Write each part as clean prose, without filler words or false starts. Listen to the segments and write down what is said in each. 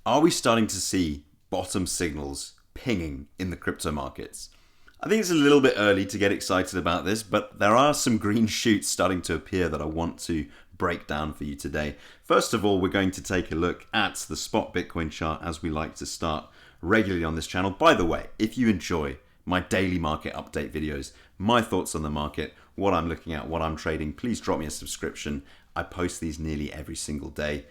Are we starting to see bottom signals pinging in the crypto markets? I think it's a little bit early to get excited about this, but there are some green shoots starting to appear that I want to break down for you today. First of all, we're going to take a look at the spot Bitcoin chart, as we like to start regularly on this channel. By the way, if you enjoy my daily market update videos, my thoughts on the market, what I'm looking at, what I'm trading, please drop me a subscription. I post these nearly every single day.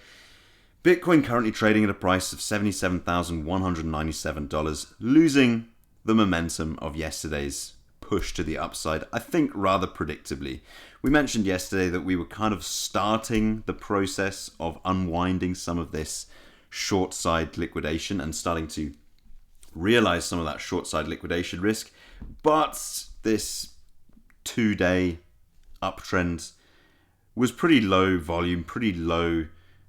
Bitcoin currently trading at a price of $77,197, losing the momentum of yesterday's push to the upside, I think rather predictably. We mentioned yesterday that we were kind of starting the process of unwinding some of this short side liquidation and starting to realize some of that short side liquidation risk, but this 2-day uptrend was pretty low volume, pretty low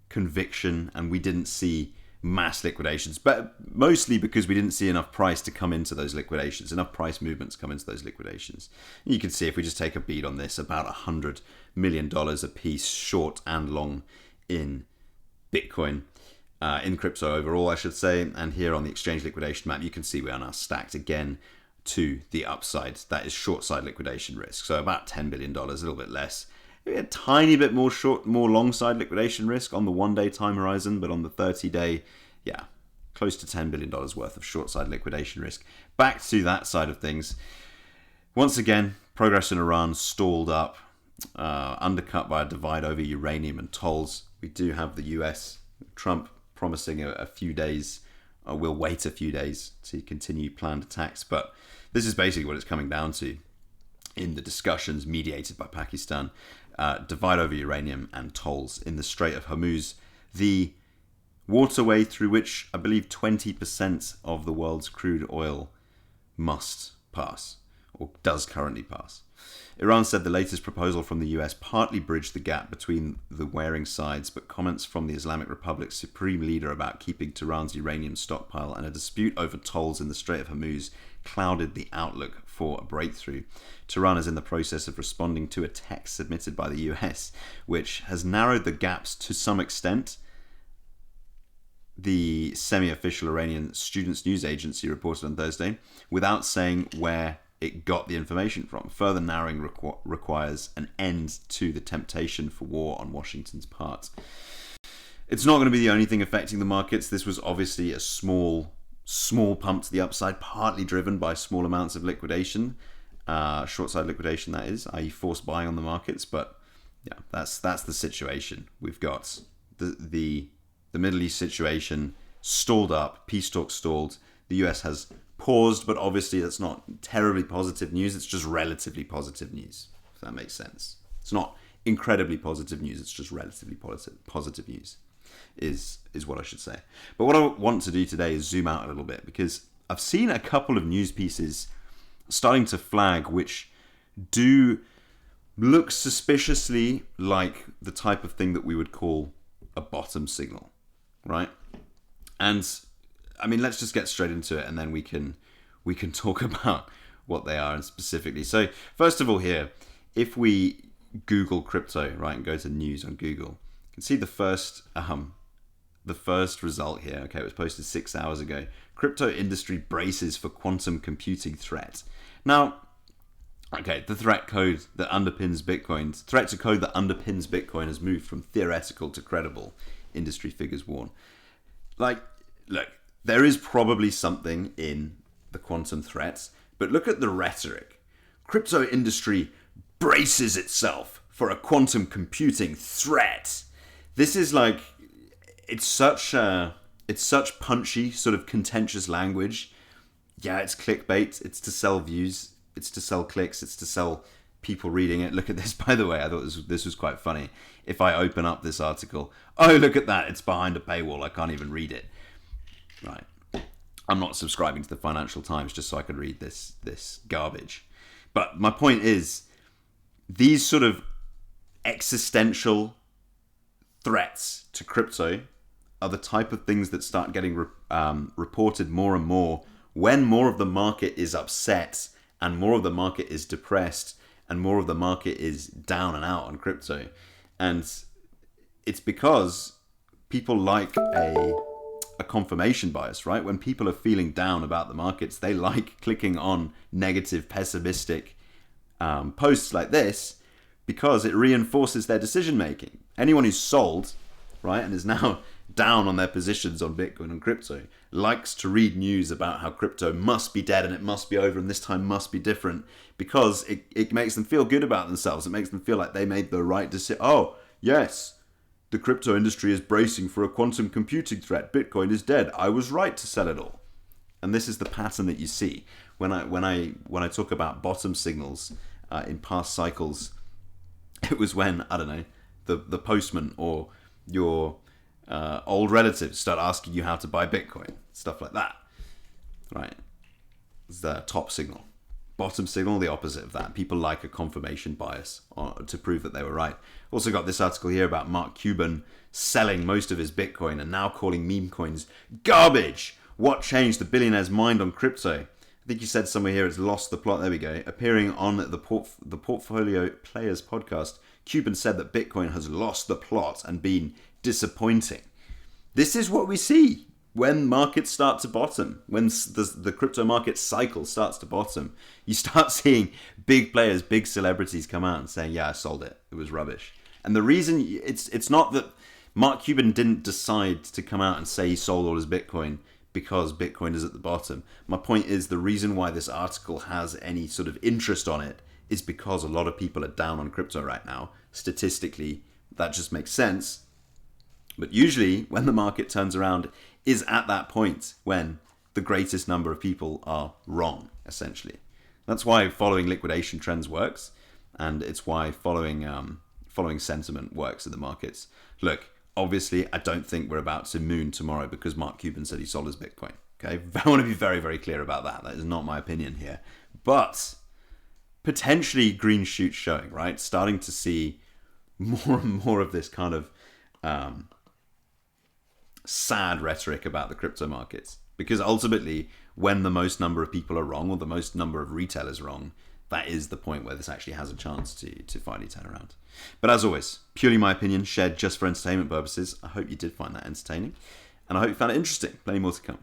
conviction, and we didn't see mass liquidations, but mostly because we didn't see enough price to come into those liquidations, enough price movements come into those liquidations. You can see if we just take a beat on this, about $100 million a piece, short and long in Bitcoin, in crypto overall, I should say. And here on the exchange liquidation map, you can see we are now stacked again to the upside. That is short side liquidation risk. So about $10 billion, a little bit less. Maybe a tiny bit more long side liquidation risk on the 1-day time horizon, but on the 30-day, yeah, close to $10 billion worth of short side liquidation risk. Back to that side of things. Once again, progress in Iran stalled up, undercut by a divide over uranium and tolls. We do have the US, Trump promising a few days, we'll wait a few days to continue planned attacks, but this is basically what it's coming down to in the discussions mediated by Pakistan. Divide over uranium and tolls in the Strait of Hormuz, the waterway through which I believe 20% of the world's crude oil must pass, or does currently pass. Iran said the latest proposal from the US partly bridged the gap between the warring sides, but comments from the Islamic Republic's supreme leader about keeping Tehran's uranium stockpile and a dispute over tolls in the Strait of Hormuz clouded the outlook for a breakthrough. Tehran is in the process of responding to a text submitted by the US, which has narrowed the gaps to some extent. The semi-official Iranian Students News Agency reported on Thursday, without saying where it got the information from. Further narrowing requires an end to the temptation for war on Washington's part. It's not going to be the only thing affecting the markets. This was obviously a small pump to the upside, partly driven by small amounts of liquidation, short side liquidation, that is, i.e. forced buying on the markets. But yeah, that's the situation. We've got the Middle East situation stalled up, peace talks stalled. The US has paused, but obviously that's not terribly positive news. It's just relatively positive news, if that makes sense. It's not incredibly positive news. It's just relatively positive news is what I should say. But what I want to do today is zoom out a little bit, because I've seen a couple of news pieces starting to flag which do look suspiciously like the type of thing that we would call a bottom signal, right? And I mean, let's just get straight into it, and then we can talk about what they are and specifically. So first of all, here, if we Google crypto, right, and go to news on Google, you can see the first result here. Okay, it was posted 6 hours ago. Crypto industry braces for quantum computing threat. Now, okay, the threat to code that underpins Bitcoin has moved from theoretical to credible, industry figures warn. Like, look, there is probably something in the quantum threats, but look at the rhetoric. Crypto industry braces itself for a quantum computing threat. This is like, it's such punchy, sort of contentious language. Yeah, it's clickbait. It's to sell views. It's to sell clicks. It's to sell people reading it. Look at this, by the way. I thought this was quite funny. If I open up this article, oh, look at that. It's behind a paywall. I can't even read it. Right. I'm not subscribing to the Financial Times just so I can read this garbage. But my point is, these sort of existential threats to crypto are the type of things that start getting reported more and more when more of the market is upset and more of the market is depressed and more of the market is down and out on crypto. And it's because people like a confirmation bias, right? When people are feeling down about the markets, they like clicking on negative, pessimistic posts like this because it reinforces their decision making. Anyone who's sold, right, and is now down on their positions on Bitcoin and crypto likes to read news about how crypto must be dead and it must be over and this time must be different, because it makes them feel good about themselves. It makes them feel like they made the right decision. Oh, yes, the crypto industry is bracing for a quantum computing threat. Bitcoin is dead. I was right to sell it all. And this is the pattern that you see when I talk about bottom signals in past cycles. It was when, I don't know, the postman or your old relatives start asking you how to buy Bitcoin, stuff like that, right? It's the top signal. Bottom signal, the opposite of that. People like a confirmation bias to prove that they were right. Also got this article here about Mark Cuban selling most of his Bitcoin and now calling meme coins garbage. What changed the billionaire's mind on crypto? I think you said somewhere here it's lost the plot. There we go. Appearing on the Portfolio Players podcast, Cuban said that Bitcoin has lost the plot and been disappointing. This is what we see when markets start to bottom, when the crypto market cycle starts to bottom. You start seeing big players, big celebrities come out and saying, yeah, I sold it. It was rubbish. And the reason, it's not that Mark Cuban didn't decide to come out and say he sold all his Bitcoin because Bitcoin is at the bottom. My point is, the reason why this article has any sort of interest on it is because a lot of people are down on crypto right now. Statistically, that just makes sense. But usually when the market turns around is at that point when the greatest number of people are wrong, essentially. That's why following liquidation trends works, and it's why following sentiment works in the markets. Look, obviously, I don't think we're about to moon tomorrow because Mark Cuban said he sold his Bitcoin. Okay, I want to be very, very clear about that. That is not my opinion here. But potentially green shoots showing, right? Starting to see more and more of this kind of sad rhetoric about the crypto markets. Because ultimately, when the most number of people are wrong, or the most number of retailers wrong, that is the point where this actually has a chance to finally turn around. But as always, purely my opinion, shared just for entertainment purposes. I hope you did find that entertaining, and I hope you found it interesting. Plenty more to come.